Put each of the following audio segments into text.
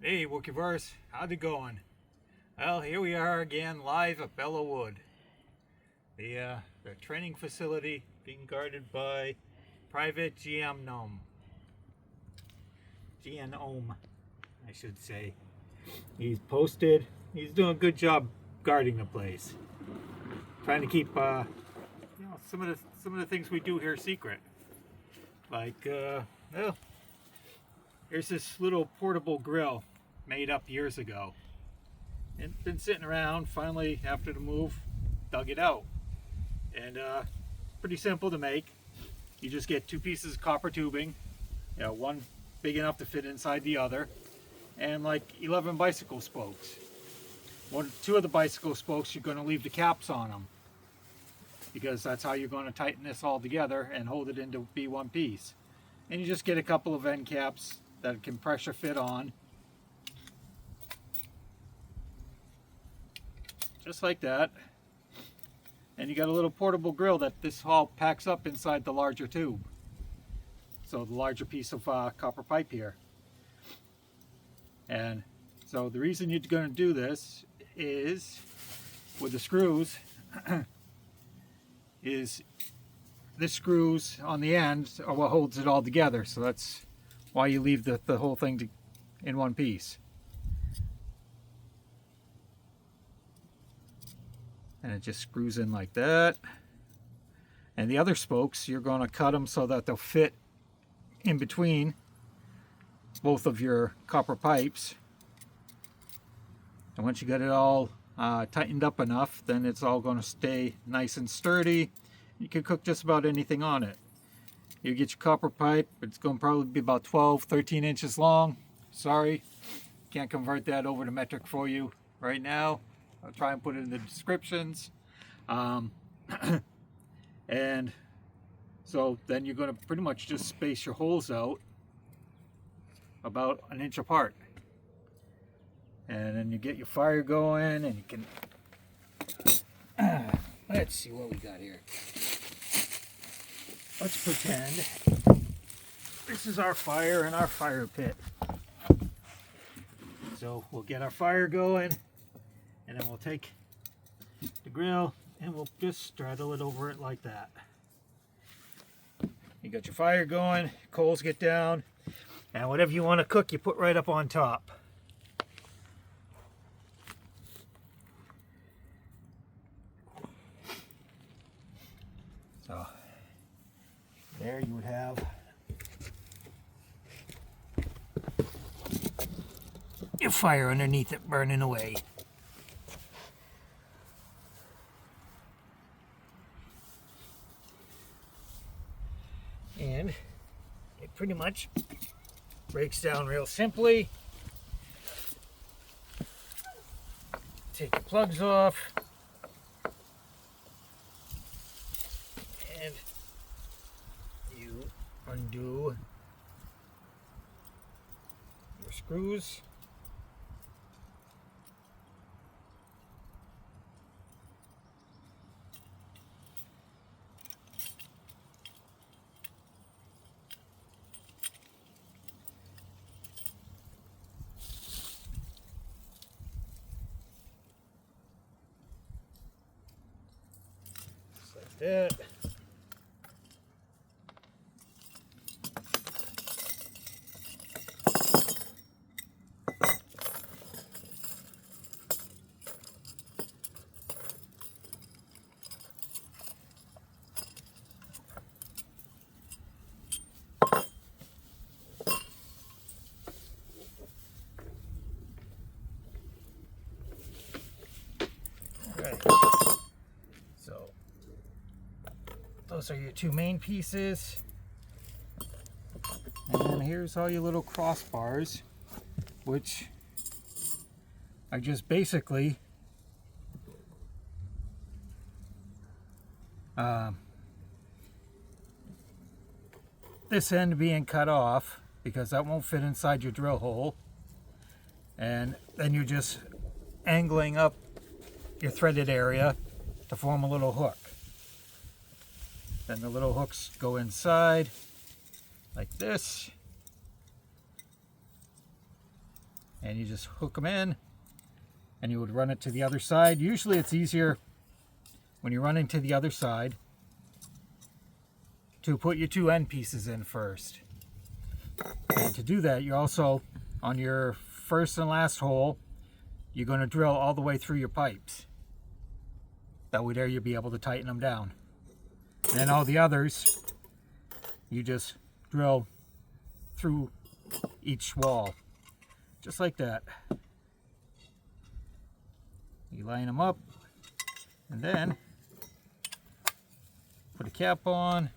Hey Wookiverse, how's it going? Well, here we are again, live at Bella Wood, the training facility being guarded by Private GNOME, I should say. He's posted. He's doing a good job guarding the place, trying to keep some of the things we do here secret. Like, well, here's this little portable grill made up years ago. It's been sitting around. Finally, after the move, dug it out. And pretty simple to make. You just get two pieces of copper tubing, one big enough to fit inside the other, and like 11 bicycle spokes. Two of the bicycle spokes, you're going to leave the caps on them, because that's how you're going to tighten this all together and hold it into be one piece. And you just get a couple of end caps that can pressure fit on, just like that. And you got a little portable grill that this all packs up inside the larger tube. So the larger piece of copper pipe here. And so the reason you're going to do this is, with the screws, is the screws on the end are what holds it all together. So that's why you leave the whole thing in one piece. And it just screws in like that. And the other spokes, you're going to cut them so that they'll fit in between both of your copper pipes. And once you get it all tightened up enough, then it's all going to stay nice and sturdy. You can cook just about anything on it. You get your copper pipe, it's going to probably be about 13 inches long. Sorry, can't convert that over to metric for you right now. I'll try and put it in the descriptions. And so then you're going to pretty much just space your holes out about an inch apart. And then you get your fire going, and you can... let's see what we got here. Let's pretend this is our fire in our fire pit. So we'll get our fire going, and then we'll take the grill and we'll just straddle it over it like that. You got your fire going, coals get down, and whatever you want to cook, you put right up on top. So there you would have your fire underneath it burning away. And it pretty much breaks down real simply. Take the plugs off, and you undo your screws. That. Okay. So those are your two main pieces, and here's all your little crossbars, which are just basically this end being cut off because that won't fit inside your drill hole, and then you're just angling up your threaded area to form a little hook. Then the little hooks go inside like this, and you just hook them in, and you would run it to the other side. Usually it's easier when you're running to the other side to put your 2 end pieces in first. And to do that, you also, on your first and last hole, you're going to drill all the way through your pipes. That way there you'll be able to tighten them down. And then all the others, you just drill through each wall, just like that. You line them up, and then put a cap on.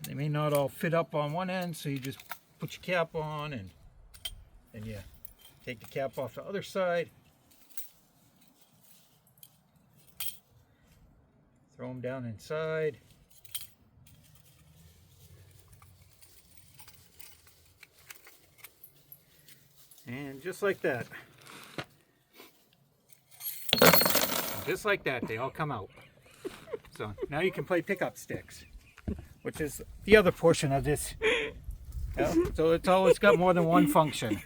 They may not all fit up on one end, so you just put your cap on, and you take the cap off the other side. Throw them down inside. And just like that. Just like that, they all come out. So now you can play pickup sticks, which is the other portion of this. Yeah, so it's always got more than one function.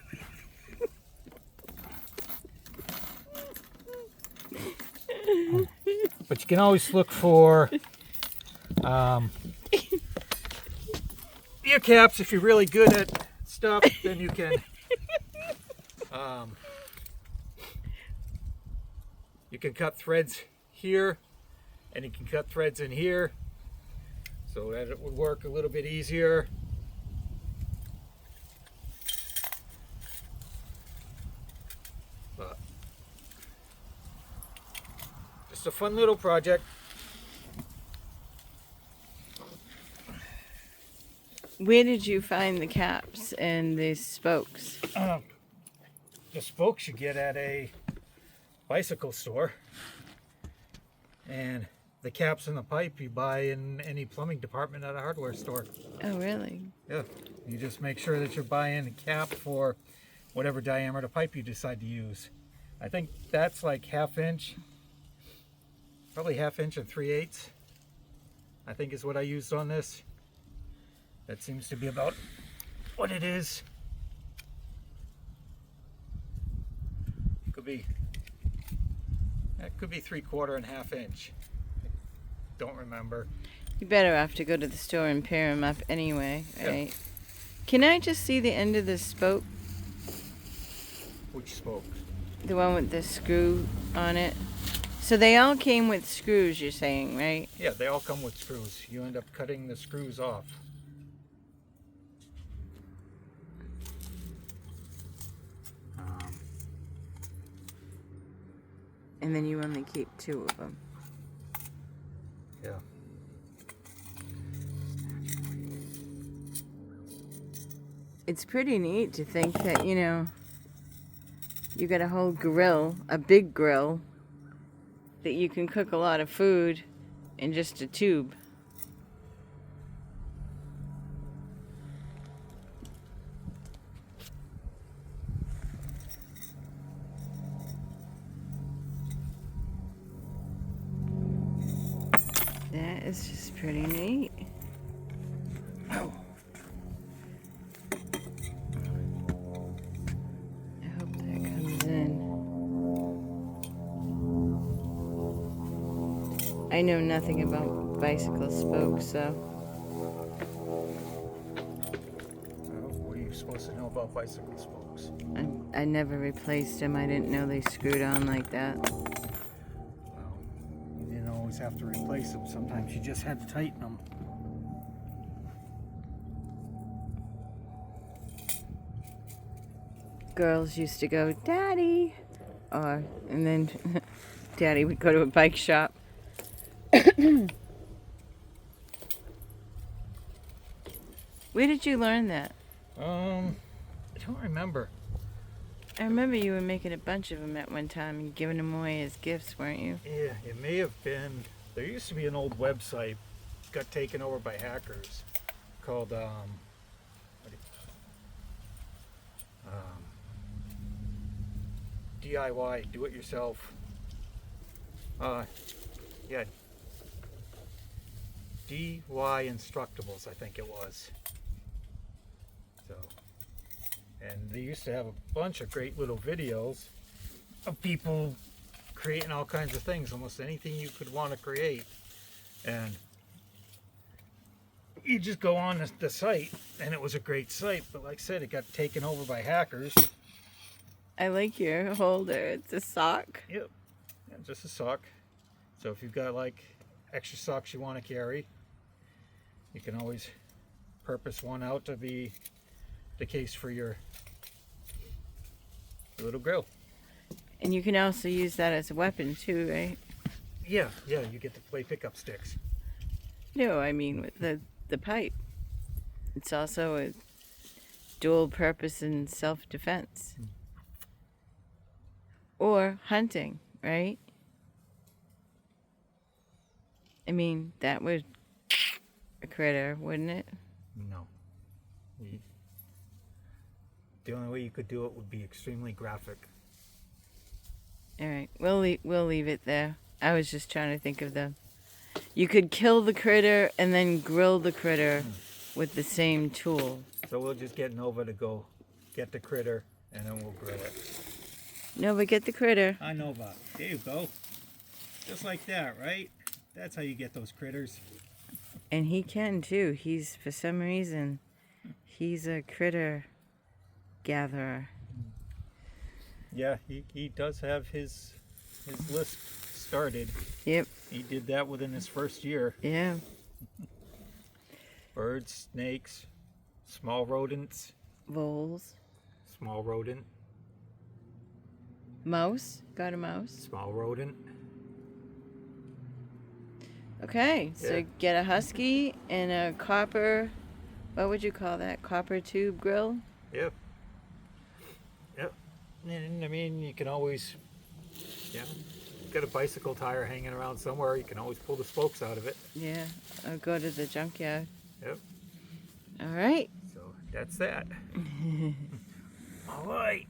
But you can always look for ear caps. If you're really good at stuff, then you can cut threads here, and you can cut threads in here, so that it would work a little bit easier. But just a fun little project. Where did you find the caps and the spokes? The spokes you get at a bicycle store, and the caps and the pipe you buy in any plumbing department at a hardware store. Oh, really? Yeah, you just make sure that you're buying a cap for whatever diameter pipe you decide to use. I think that's like 1/2 inch, probably 1/2 inch and 3/8, I think is what I used on this. That seems to be about what it is. That could be 3/4 and 1/2 inch. Don't remember. You better have to go to the store and pair them up anyway, right? Yeah. Can I just see the end of the spoke? Which spoke? The one with the screw on it. So they all came with screws, you're saying, right? Yeah, they all come with screws. You end up cutting the screws off. And then you only keep 2 of them. Yeah. It's pretty neat to think that, you know, you got a whole grill, a big grill, that you can cook a lot of food in just a tube. That is just pretty neat. Oh. I hope that comes in. I know nothing about bicycle spokes, so. What are you supposed to know about bicycle spokes? I never replaced them. I didn't know they screwed on like that. Well, you didn't always have to replace them. Sometimes you just had to tighten them. Girls used to go, "Daddy," and then Daddy would go to a bike shop. Where did you learn that? I don't remember. I remember you were making a bunch of them at one time and giving them away as gifts, weren't you? Yeah, it may have been. There used to be an old website, got taken over by hackers, called DIY, do it yourself. Yeah, DY Instructables, I think it was. So, and they used to have a bunch of great little videos of people creating all kinds of things, almost anything you could want to create. And you just go on the site, and it was a great site, but like I said, it got taken over by hackers. I like your holder. It's a sock. Yep, yeah, just a sock. So if you've got like extra socks you want to carry, you can always purpose one out to be the case for your little grill. And you can also use that as a weapon too, right? Yeah, you get to play pickup sticks. No, I mean with the pipe. It's also a dual purpose in self-defense. Or hunting, right? I mean, that would a critter, wouldn't it? No. The only way you could do it would be extremely graphic. All right, we'll leave it there. I was just trying to think of you could kill the critter and then grill the critter with the same tool. So we'll just get Nova to go get the critter and then we'll grill it. Nova, get the critter. Hi Nova, there you go. Just like that, right? That's how you get those critters. And he can too. He's, for some reason, he's a critter gatherer. Yeah, he does have his list started. Yep. He did that within his first year. Yeah. Birds, snakes, small rodents. Voles. Small rodent. Mouse. Got a mouse. Small rodent. Okay, so Yeah. get a husky and a copper, what would you call that? Copper tube grill? Yep. And I mean, you can always, got a bicycle tire hanging around somewhere. You can always pull the spokes out of it. Yeah, or go to the junkyard. Yep. All right. So that's that. All right.